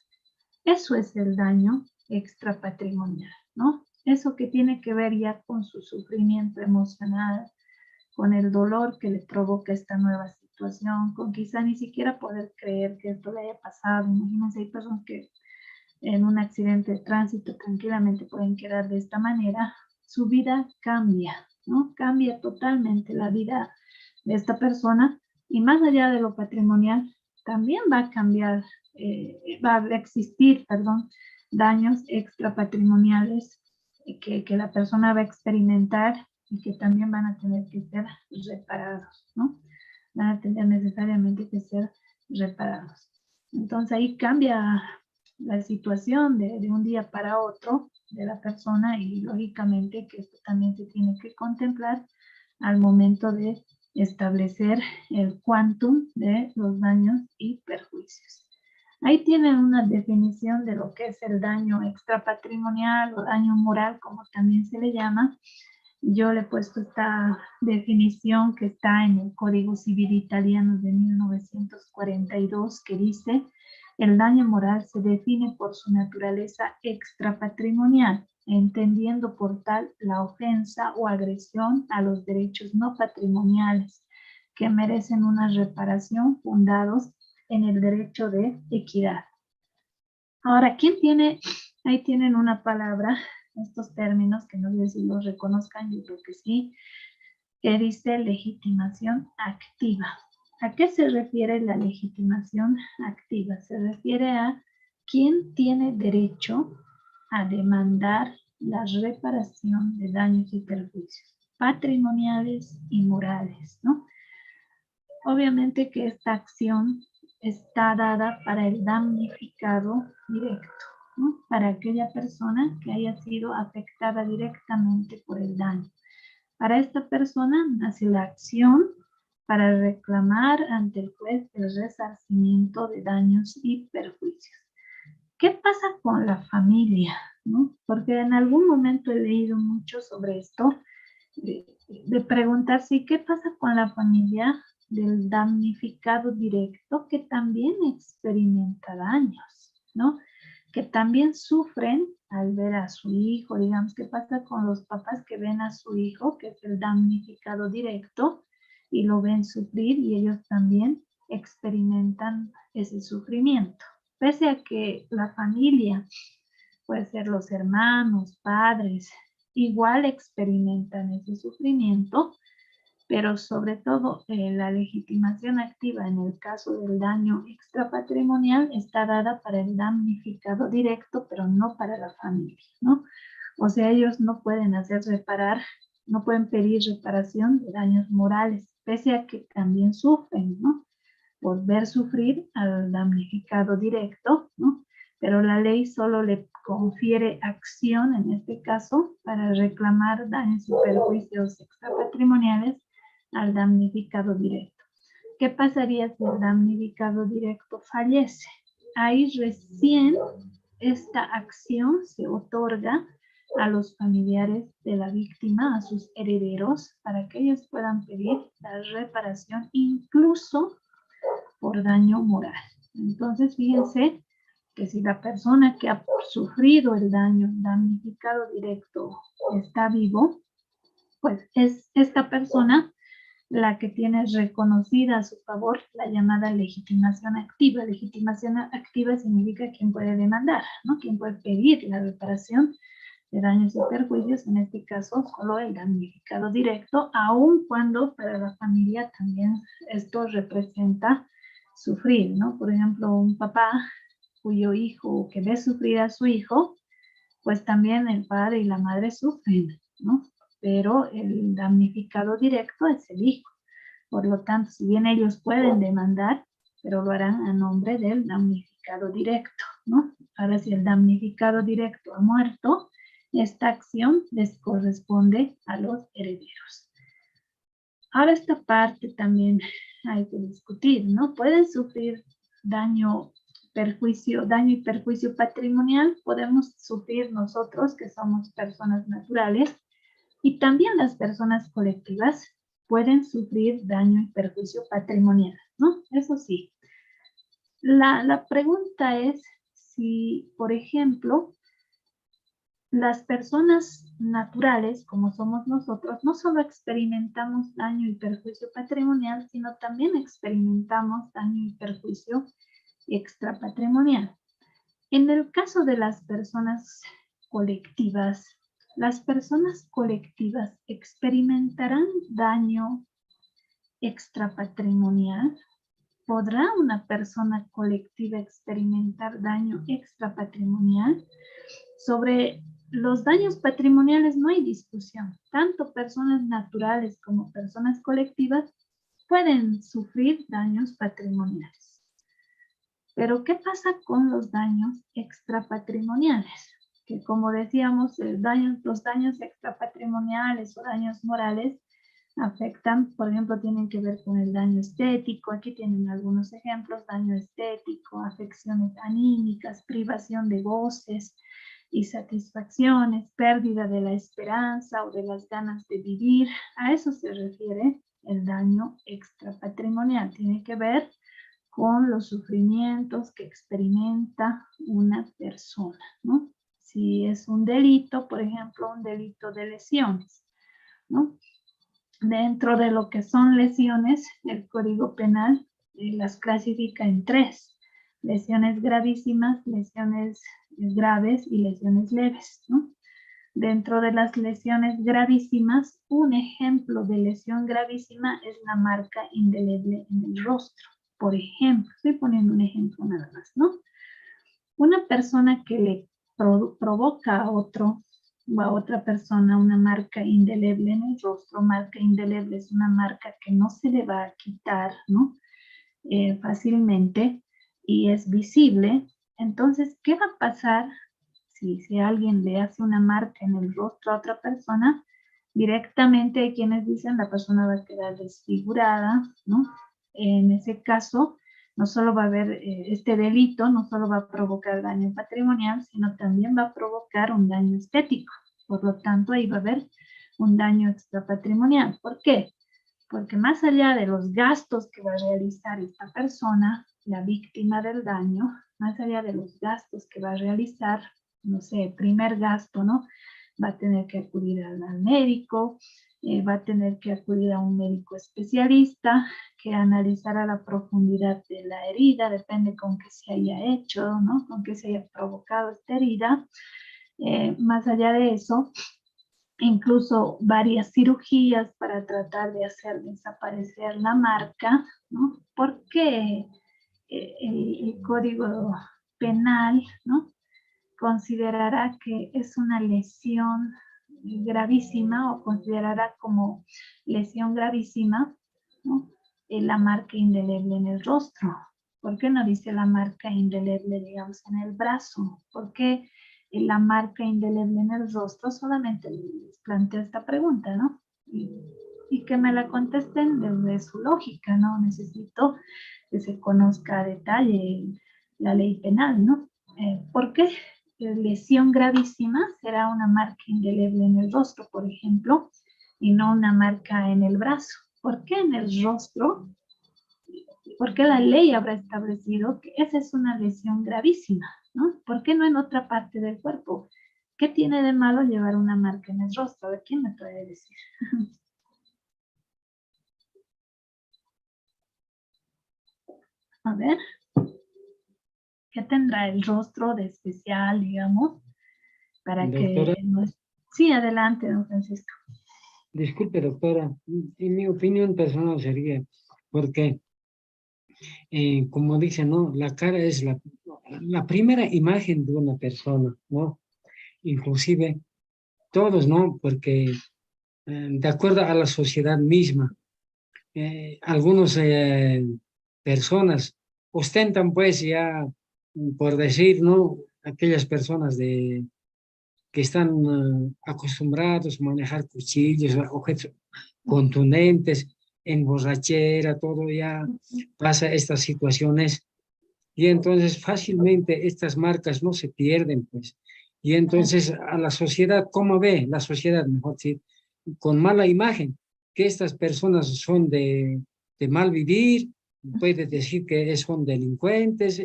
Eso es el daño extrapatrimonial, ¿no? Eso que tiene que ver ya con su sufrimiento emocional, con el dolor que le provoca esta nueva situación, con quizá ni siquiera poder creer que esto le haya pasado. Imagínense, hay personas que en un accidente de tránsito tranquilamente pueden quedar de esta manera. Su vida cambia, ¿no? Cambia totalmente la vida de esta persona y más allá de lo patrimonial, también va a cambiar, va a existir, perdón, daños extrapatrimoniales que la persona va a experimentar y que también van a tener que ser reparados, ¿no? Van a tener necesariamente que ser reparados. Entonces ahí cambia la situación de un día para otro de la persona y lógicamente que esto también se tiene que contemplar al momento de establecer el quantum de los daños y perjuicios. Ahí tienen una definición de lo que es el daño extrapatrimonial o daño moral, como también se le llama. Yo le he puesto esta definición que está en el Código Civil Italiano de 1942, que dice: el daño moral se define por su naturaleza extrapatrimonial, entendiendo por tal la ofensa o agresión a los derechos no patrimoniales que merecen una reparación fundados en el derecho de equidad. Ahora, ¿quién tiene? Ahí tienen una palabra, estos términos, que no sé si los reconozcan, yo creo que sí, que dice legitimación activa. ¿A qué se refiere la legitimación activa? Se refiere a quién tiene derecho a demandar la reparación de daños y perjuicios patrimoniales y morales, ¿no? Obviamente que esta acción está dada para el damnificado directo, ¿no? Para aquella persona que haya sido afectada directamente por el daño. Para esta persona nace la acción para reclamar ante el juez el resarcimiento de daños y perjuicios. ¿Qué pasa con la familia? ¿No? Porque en algún momento he leído mucho sobre esto, de preguntarse qué pasa con la familia del damnificado directo que también experimenta daños, ¿no? Que también sufren al ver a su hijo. Digamos, ¿qué pasa con los papás que ven a su hijo, que es el damnificado directo, y lo ven sufrir y ellos también experimentan ese sufrimiento? Pese a que la familia, puede ser los hermanos, padres, igual experimentan ese sufrimiento, pero sobre todo la legitimación activa en el caso del daño extrapatrimonial está dada para el damnificado directo, pero no para la familia, ¿no? O sea, ellos no pueden no pueden pedir reparación de daños morales, pese a que también sufren, ¿no? Por ver sufrir al damnificado directo, ¿no? Pero la ley solo le confiere acción, en este caso, para reclamar daños y perjuicios extrapatrimoniales al damnificado directo. ¿Qué pasaría si el damnificado directo fallece? Ahí recién esta acción se otorga a los familiares de la víctima, a sus herederos, para que ellos puedan pedir la reparación incluso por daño moral. Entonces, fíjense que si la persona que ha sufrido el daño, damnificado directo, está vivo, pues es esta persona la que tiene reconocida a su favor la llamada legitimación activa. Legitimación activa significa quien puede demandar, ¿no? Quien puede pedir la reparación de daños y perjuicios, en este caso solo el damnificado directo, aun cuando para la familia también esto representa sufrir, ¿no? Por ejemplo, un papá cuyo hijo, que ve sufrir a su hijo, pues también el padre y la madre sufren, ¿no? Pero el damnificado directo es el hijo. Por lo tanto, si bien ellos pueden demandar, pero lo harán a nombre del damnificado directo, ¿no? Ahora, si el damnificado directo ha muerto, esta acción les corresponde a los herederos. Ahora, esta parte también hay que discutir, ¿no? Pueden sufrir daño y perjuicio patrimonial, podemos sufrir nosotros, que somos personas naturales, y también las personas colectivas pueden sufrir daño y perjuicio patrimonial, ¿no? Eso sí. La pregunta es si, por ejemplo, las personas naturales, como somos nosotros, no solo experimentamos daño y perjuicio patrimonial, sino también experimentamos daño y perjuicio extrapatrimonial. En el caso de las personas colectivas experimentarán daño extrapatrimonial. ¿Podrá una persona colectiva experimentar daño extrapatrimonial? Sobre los daños patrimoniales no hay discusión. Tanto personas naturales como personas colectivas pueden sufrir daños patrimoniales. Pero, ¿qué pasa con los daños extrapatrimoniales? Que, como decíamos, los daños extrapatrimoniales o daños morales afectan, por ejemplo, tienen que ver con el daño estético. Aquí tienen algunos ejemplos: daño estético, afecciones anímicas, privación de goces y satisfacciones, pérdida de la esperanza o de las ganas de vivir. A eso se refiere el daño extrapatrimonial. Tiene que ver con los sufrimientos que experimenta una persona, ¿no? Si es un delito, por ejemplo, un delito de lesiones, ¿no? Dentro de lo que son lesiones, el Código Penal las clasifica en tres: lesiones gravísimas, lesiones graves y lesiones leves, ¿no? Dentro de las lesiones gravísimas, un ejemplo de lesión gravísima es la marca indeleble en el rostro. Por ejemplo, estoy poniendo un ejemplo nada más, ¿no? Una persona que le provoca a otro o a otra persona una marca indeleble en el rostro. Marca indeleble es una marca que no se le va a quitar, ¿no? Fácilmente y es visible. Entonces, ¿qué va a pasar si alguien le hace una marca en el rostro a otra persona? Directamente hay quienes dicen la persona va a quedar desfigurada, ¿no? En ese caso, no solo va a haber este delito, no solo va a provocar daño patrimonial, sino también va a provocar un daño estético. Por lo tanto, ahí va a haber un daño extrapatrimonial. ¿Por qué? Porque más allá de los gastos que va a realizar esta persona, la víctima del daño, más allá de los gastos que va a realizar, no sé, primer gasto, ¿no? Va a tener que acudir al médico, va a tener que acudir a un médico especialista que analizará la profundidad de la herida, depende con qué se haya hecho, ¿no? Con qué se haya provocado esta herida. Más allá de eso, incluso varias cirugías para tratar de hacer desaparecer la marca, ¿no? Porque el Código Penal, ¿no?, considerará que es una lesión gravísima o considerará como lesión gravísima, ¿no?, la marca indeleble en el rostro. ¿Por qué no dice la marca indeleble, digamos, en el brazo? ¿Por qué la marca indeleble en el rostro? Solamente les planteo esta pregunta, ¿no? Y que me la contesten desde su lógica, ¿no? Necesito que se conozca a detalle la ley penal, ¿no? ¿Por qué lesión gravísima será una marca indeleble en el rostro, por ejemplo, y no una marca en el brazo? ¿Por qué en el rostro? ¿Por qué la ley habrá establecido que esa es una lesión gravísima, ¿no? ¿Por qué no en otra parte del cuerpo? ¿Qué tiene de malo llevar una marca en el rostro? A ver, ¿quién me puede decir? A ver, ¿qué tendrá el rostro de especial, digamos, para Doctora, que no... Sí, adelante, don Francisco. disculpe, doctora, en mi opinión personal sería, porque, como dice, ¿no? La cara es la primera imagen de una persona, ¿no? Inclusive todos, ¿no? Porque de acuerdo a la sociedad misma, algunas personas ostentan pues ya, por decir, ¿no? Aquellas personas que están acostumbrados a manejar cuchillos, objetos contundentes, en borrachera, todo ya pasa estas situaciones y entonces fácilmente estas marcas no se pierden, pues. Y entonces a la sociedad, ¿cómo ve? La sociedad, mejor decir, con mala imagen, que estas personas son de mal vivir, puede decir que son delincuentes,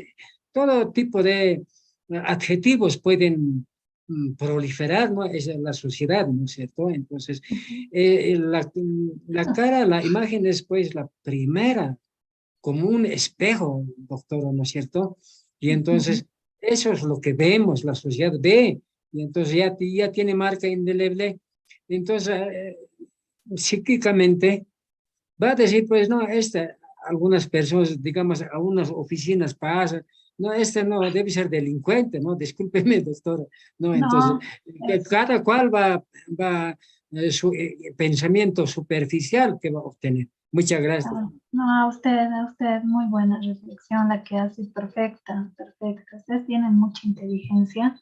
todo tipo de adjetivos pueden proliferar, ¿no? Es la sociedad, ¿no es cierto? Entonces, la cara, la imagen es pues la primera, como un espejo, doctora, ¿no es cierto? Y entonces, eso es lo que vemos, la sociedad ve, y entonces ya tiene marca indeleble, entonces, psíquicamente, va a decir, pues, no, algunas personas, digamos, a unas oficinas pasan, no, no, debe ser delincuente, ¿no? Discúlpeme, doctora, ¿no? Entonces, No, es... cada cual va su pensamiento superficial que va a obtener. Muchas gracias. No, a usted, muy buena reflexión la que hace, perfecta, perfecta. Ustedes tienen mucha inteligencia.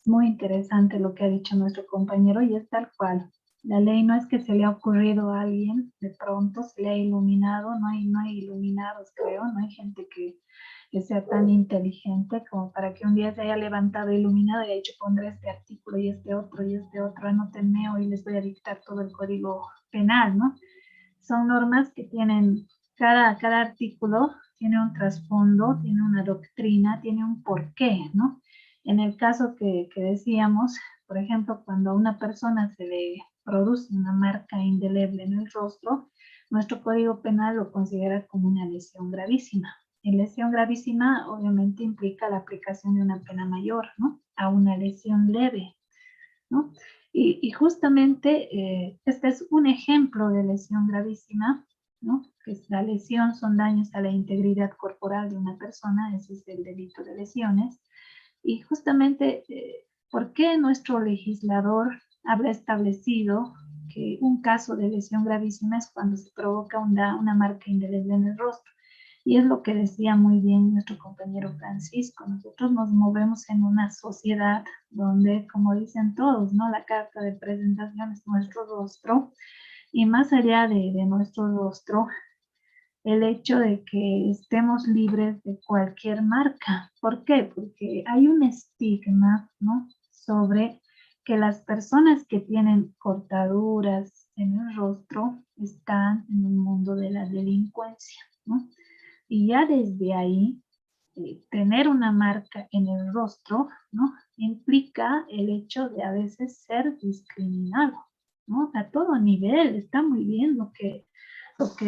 Es muy interesante lo que ha dicho nuestro compañero y es tal cual. La ley no es que se le ha ocurrido a alguien, de pronto se le ha iluminado, no hay iluminados, creo, no hay gente que sea tan inteligente como para que un día se haya levantado iluminado y haya dicho pondré este artículo y este otro, anótenme hoy les voy a dictar todo el código penal, ¿no? Son normas que tienen, cada artículo tiene un trasfondo, tiene una doctrina, tiene un porqué, ¿no? En el caso que decíamos, por ejemplo, cuando a una persona se le produce una marca indeleble en el rostro, nuestro Código Penal lo considera como una lesión gravísima. Y lesión gravísima obviamente implica la aplicación de una pena mayor, ¿no? A una lesión leve, ¿no? Y justamente este es un ejemplo de lesión gravísima, ¿no? Que es la lesión, son daños a la integridad corporal de una persona, ese es el delito de lesiones. Y justamente, ¿por qué nuestro legislador habrá establecido que un caso de lesión gravísima es cuando se provoca una marca indeleble en el rostro? Y es lo que decía muy bien nuestro compañero Francisco. Nosotros nos movemos en una sociedad donde, como dicen todos, ¿no? La carta de presentación es nuestro rostro. Y más allá de nuestro rostro, el hecho de que estemos libres de cualquier marca. ¿Por qué? Porque hay un estigma, ¿no? Sobre que las personas que tienen cortaduras en el rostro están en un mundo de la delincuencia, ¿no? Y ya desde ahí, tener una marca en el rostro, ¿no? Implica el hecho de a veces ser discriminado, ¿no? A todo nivel. Está muy bien lo que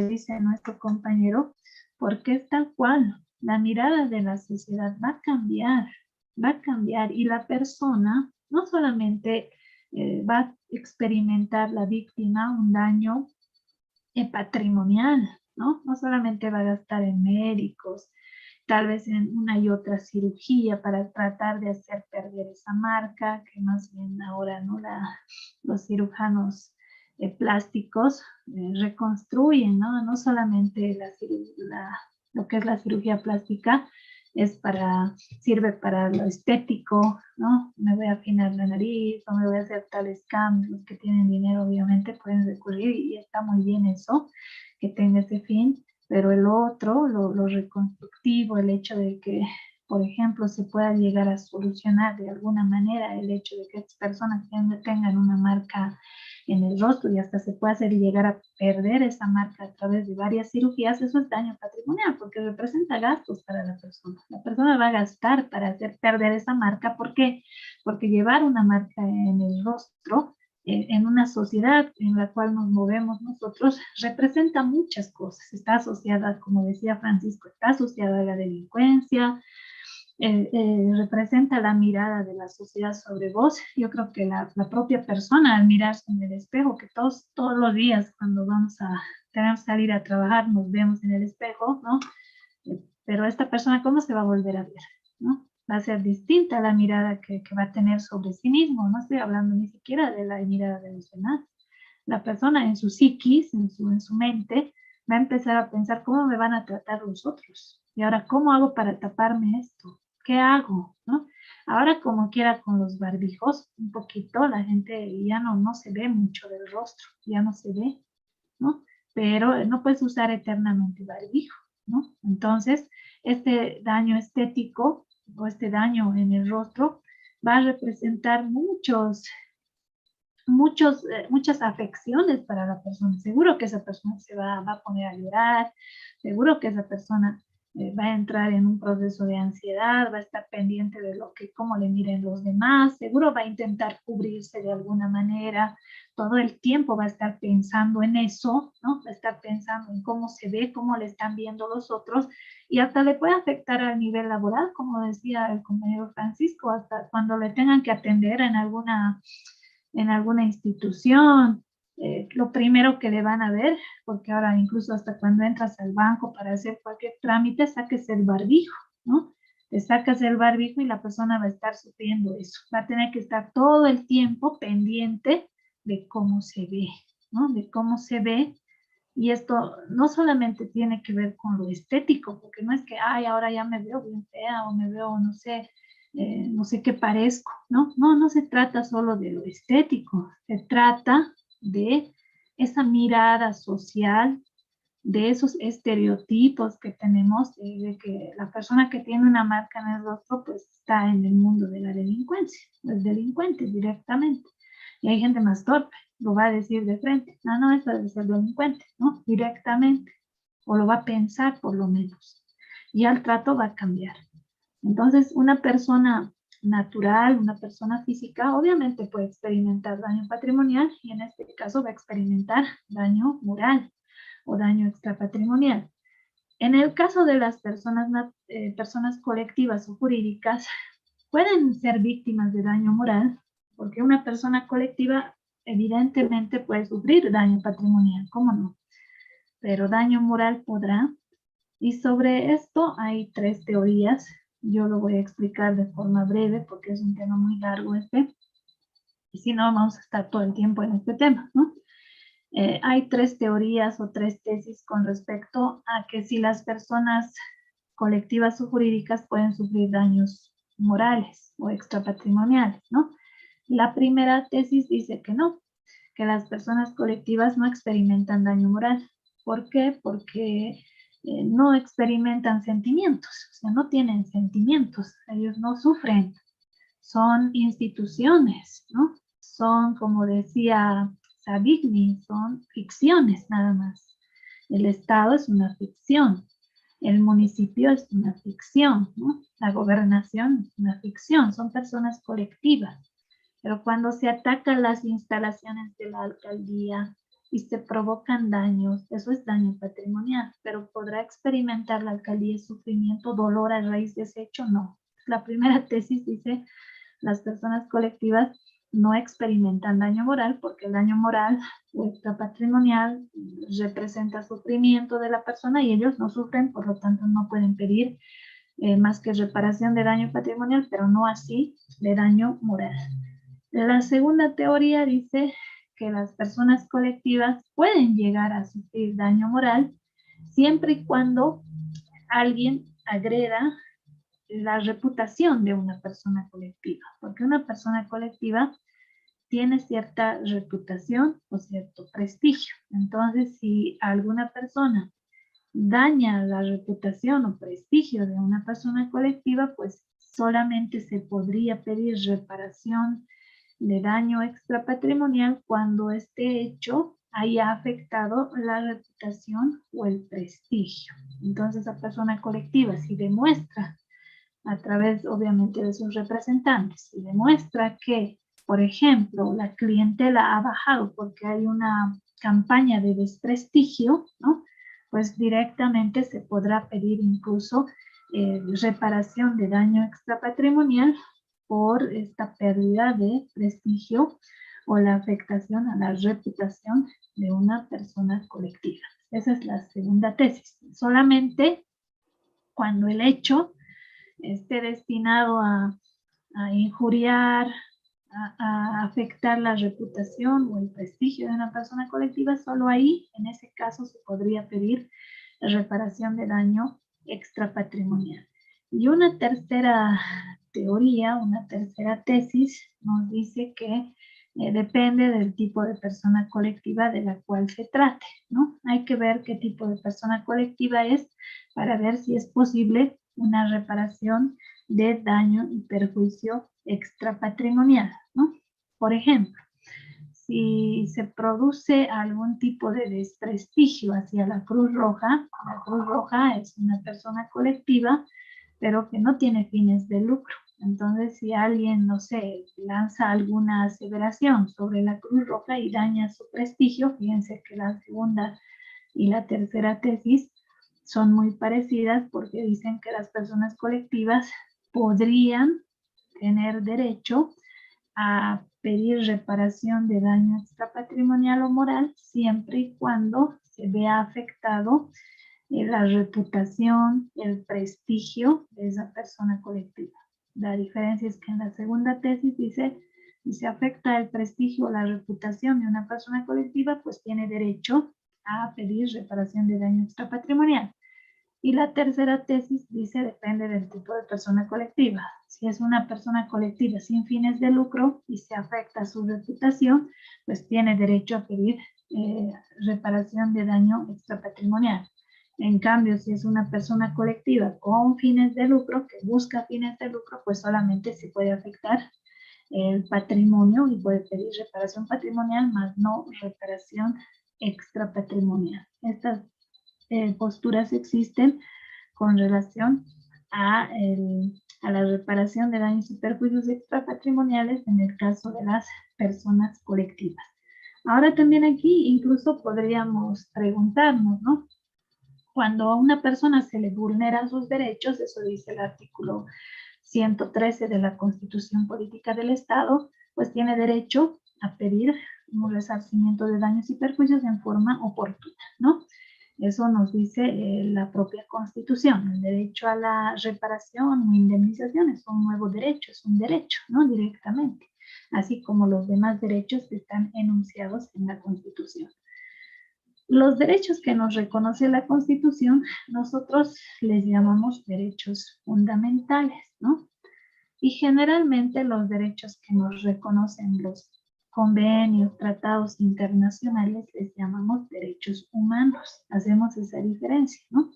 dice nuestro compañero, porque es tal cual. La mirada de la sociedad va a cambiar y la persona no solamente va a experimentar la víctima un daño patrimonial, ¿no? No solamente va a gastar en médicos, tal vez en una y otra cirugía para tratar de hacer perder esa marca, que más bien ahora, ¿no? Los cirujanos plásticos reconstruyen, ¿no? No solamente lo que es la cirugía plástica, sirve para lo estético, ¿no? Me voy a afinar la nariz, o me voy a hacer tales cambios. Los que tienen dinero obviamente pueden recurrir y está muy bien eso, que tenga ese fin, pero el otro, lo reconstructivo, el hecho de que, por ejemplo, se pueda llegar a solucionar de alguna manera el hecho de que estas personas tengan una marca en el rostro y hasta se puede hacer llegar a perder esa marca a través de varias cirugías, eso es daño patrimonial porque representa gastos para la persona. La persona va a gastar para hacer perder esa marca. ¿Por qué? Porque llevar una marca en el rostro en una sociedad en la cual nos movemos nosotros representa muchas cosas. Está asociada, como decía Francisco, está asociada a la delincuencia, representa la mirada de la sociedad sobre vos. Yo creo que la propia persona al mirarse en el espejo, que todos los días cuando tenemos que salir a trabajar nos vemos en el espejo, ¿no? Pero esta persona, ¿cómo se va a volver a ver? ¿No? Va a ser distinta la mirada que va a tener sobre sí mismo. No estoy hablando ni siquiera de la mirada de los demás. La persona en su psiquis, en su mente, va a empezar a pensar cómo me van a tratar los otros. Y ahora, ¿cómo hago para taparme esto? ¿Qué hago? ¿No? Ahora, como quiera, con los barbijos, un poquito, la gente ya no se ve mucho del rostro, ya no se ve, ¿no? Pero no puedes usar eternamente barbijo, ¿no? Entonces, este daño estético o este daño en el rostro va a representar muchas afecciones para la persona. Seguro que esa persona se va a poner a llorar, seguro que esa persona va a entrar en un proceso de ansiedad, va a estar pendiente de cómo le miren los demás, seguro va a intentar cubrirse de alguna manera, todo el tiempo va a estar pensando en eso, ¿no? Va a estar pensando en cómo se ve, cómo le están viendo los otros, y hasta le puede afectar al nivel laboral, como decía el compañero Francisco, hasta cuando le tengan que atender en alguna institución, lo primero que le van a ver, porque ahora incluso hasta cuando entras al banco para hacer cualquier trámite, saques el barbijo, ¿no? Te sacas el barbijo y la persona va a estar sufriendo eso. Va a tener que estar todo el tiempo pendiente de cómo se ve, ¿no? De cómo se ve. Y esto no solamente tiene que ver con lo estético, porque no es que, ay, ahora ya me veo bien fea o me veo, no sé qué parezco, ¿no? No se trata solo de lo estético, se trata de esa mirada social, de esos estereotipos que tenemos, de que la persona que tiene una marca en el rostro, pues está en el mundo de la delincuencia, es delincuente directamente. Y hay gente más torpe, lo va a decir de frente, no, esto debe ser delincuente, ¿no? Directamente, o lo va a pensar por lo menos. Y el trato va a cambiar. Entonces, una persona natural, una persona física, obviamente puede experimentar daño patrimonial y en este caso va a experimentar daño moral. o daño extrapatrimonial. En el caso de las personas colectivas o jurídicas, pueden ser víctimas de daño moral, porque una persona colectiva evidentemente puede sufrir daño patrimonial, ¿cómo no? Pero daño moral podrá. Y sobre esto hay 3 teorías. Yo lo voy a explicar de forma breve porque es un tema muy largo este. Y si no, vamos a estar todo el tiempo en este tema, ¿no? Hay 3 teorías o 3 tesis con respecto a que si las personas colectivas o jurídicas pueden sufrir daños morales o extrapatrimoniales, ¿no? La primera tesis dice que no, que las personas colectivas no experimentan daño moral. ¿Por qué? Porque no experimentan sentimientos, o sea, no tienen sentimientos, ellos no sufren, son instituciones, ¿no? Son, como decía Savigny, son ficciones nada más. El Estado es una ficción, el municipio es una ficción, ¿no? La gobernación es una ficción, son personas colectivas. Pero cuando se atacan las instalaciones de la alcaldía y se provocan daños, eso es daño patrimonial, pero ¿podrá experimentar la alcaldía sufrimiento, dolor a raíz de ese hecho? No. La primera tesis dice las personas colectivas no experimentan daño moral porque el daño moral o extrapatrimonial representa sufrimiento de la persona y ellos no sufren, por lo tanto no pueden pedir más que reparación de daño patrimonial, pero no así de daño moral. La segunda teoría dice que las personas colectivas pueden llegar a sufrir daño moral siempre y cuando alguien agreda la reputación de una persona colectiva, porque una persona colectiva tiene cierta reputación o cierto prestigio. Entonces, si alguna persona daña la reputación o prestigio de una persona colectiva, pues solamente se podría pedir reparación de daño extrapatrimonial cuando este hecho haya afectado la reputación o el prestigio. Entonces, la persona colectiva, si demuestra a través, obviamente, de sus representantes, si demuestra que, por ejemplo, la clientela ha bajado porque hay una campaña de desprestigio, ¿no? Pues directamente se podrá pedir incluso reparación de daño extrapatrimonial por esta pérdida de prestigio o la afectación a la reputación de una persona colectiva. Esa es la segunda tesis. Solamente cuando el hecho esté destinado a injuriar, a afectar la reputación o el prestigio de una persona colectiva, solo ahí, en ese caso, se podría pedir reparación de daño extrapatrimonial. Y una tercera teoría, una tercera tesis, nos dice que depende del tipo de persona colectiva de la cual se trate, ¿no? Hay que ver qué tipo de persona colectiva es para ver si es posible una reparación de daño y perjuicio extrapatrimonial, ¿no? Por ejemplo, si se produce algún tipo de desprestigio hacia la Cruz Roja es una persona colectiva, pero que no tiene fines de lucro. Entonces, si alguien, no sé, lanza alguna aseveración sobre la Cruz Roja y daña su prestigio, fíjense que la segunda y la tercera tesis son muy parecidas porque dicen que las personas colectivas podrían tener derecho a pedir reparación de daño extrapatrimonial o moral siempre y cuando se vea afectado la reputación, el prestigio de esa persona colectiva. La diferencia es que en la segunda tesis dice, si se afecta el prestigio o la reputación de una persona colectiva, pues tiene derecho a pedir reparación de daño extrapatrimonial. Y la tercera tesis dice, depende del tipo de persona colectiva. Si es una persona colectiva sin fines de lucro y se afecta su reputación, pues tiene derecho a pedir reparación de daño extrapatrimonial. En cambio, si es una persona colectiva con fines de lucro, que busca fines de lucro, pues solamente se puede afectar el patrimonio y puede pedir reparación patrimonial, más no reparación extrapatrimonial. Estas posturas existen con relación a la reparación de daños y perjuicios extrapatrimoniales en el caso de las personas colectivas. Ahora también aquí incluso podríamos preguntarnos, ¿no? Cuando a una persona se le vulneran sus derechos, eso dice el artículo 113 de la Constitución Política del Estado, pues tiene derecho a pedir un resarcimiento de daños y perjuicios en forma oportuna, ¿no? Eso nos dice la propia Constitución. El derecho a la reparación o indemnización es un nuevo derecho, es un derecho, ¿no? Directamente, así como los demás derechos que están enunciados en la Constitución. Los derechos que nos reconoce la Constitución, nosotros les llamamos derechos fundamentales, ¿no? Y generalmente los derechos que nos reconocen los convenios, tratados internacionales, les llamamos derechos humanos. Hacemos esa diferencia, ¿no?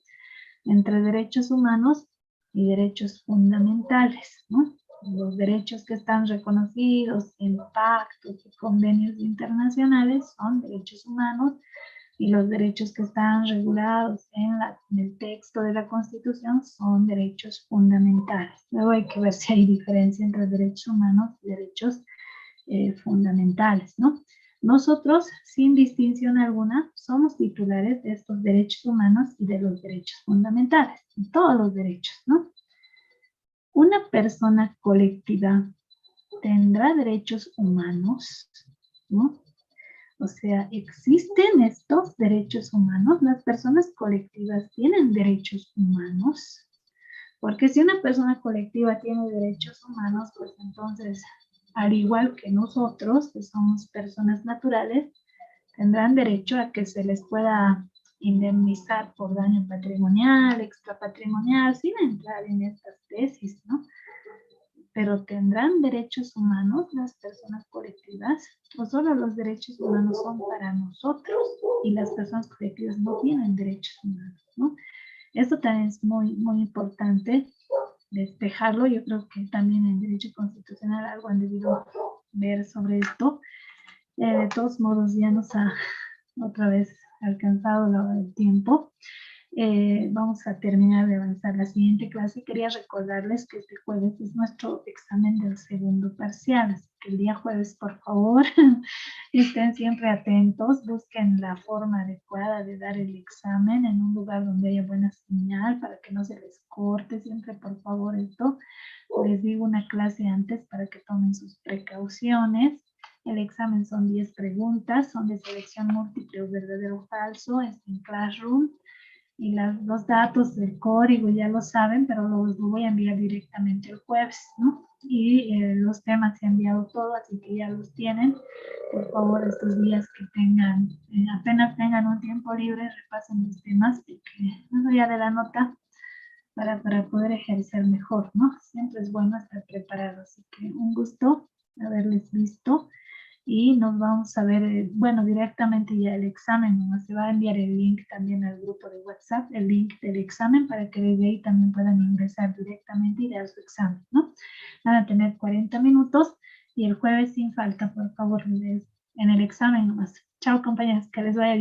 Entre derechos humanos y derechos fundamentales, ¿no? Los derechos que están reconocidos en pactos y convenios internacionales son derechos humanos, y los derechos que están regulados en el texto de la Constitución son derechos fundamentales. Luego hay que ver si hay diferencia entre derechos humanos y derechos fundamentales, ¿no? Nosotros, sin distinción alguna, somos titulares de estos derechos humanos y de los derechos fundamentales, todos los derechos, ¿no? Una persona colectiva tendrá derechos humanos, ¿no? O sea, ¿existen estos derechos humanos? ¿Las personas colectivas tienen derechos humanos? Porque si una persona colectiva tiene derechos humanos, pues entonces, al igual que nosotros, que somos personas naturales, tendrán derecho a que se les pueda indemnizar por daño patrimonial, extrapatrimonial, sin entrar en estas tesis, ¿no? Pero ¿tendrán derechos humanos las personas colectivas? ¿O solo los derechos humanos son para nosotros y las personas colectivas no tienen derechos humanos, ¿no? Esto también es muy, muy importante despejarlo. Yo creo que también en derecho constitucional algo han debido ver sobre esto. De todos modos, ya nos ha otra vez alcanzado el tiempo. Vamos a terminar de avanzar la siguiente clase. Quería recordarles que este jueves es nuestro examen del segundo parcial, así que el día jueves, por favor, estén siempre atentos, busquen la forma adecuada de dar el examen en un lugar donde haya buena señal para que no se les corte siempre, por favor, esto. Les digo una clase antes para que tomen sus precauciones. El examen son 10 preguntas, son de selección múltiple o verdadero o falso, es en Classroom. Y los datos del código ya lo saben, pero los voy a enviar directamente el jueves, ¿no? Y los temas se han enviado todo, así que ya los tienen. Por favor, estos días que tengan, apenas tengan un tiempo libre, repasen los temas, porque más allá de la nota, para poder ejercer mejor, ¿no? Siempre es bueno estar preparado, así que un gusto haberles visto. Y nos vamos a ver, bueno, directamente ya el examen, ¿no? Se va a enviar el link también al grupo de WhatsApp, el link del examen, para que desde ahí también puedan ingresar directamente y dar su examen, ¿no? Van a tener 40 minutos y el jueves sin falta, por favor, en el examen nomás. Chao, compañeras, que les vaya bien.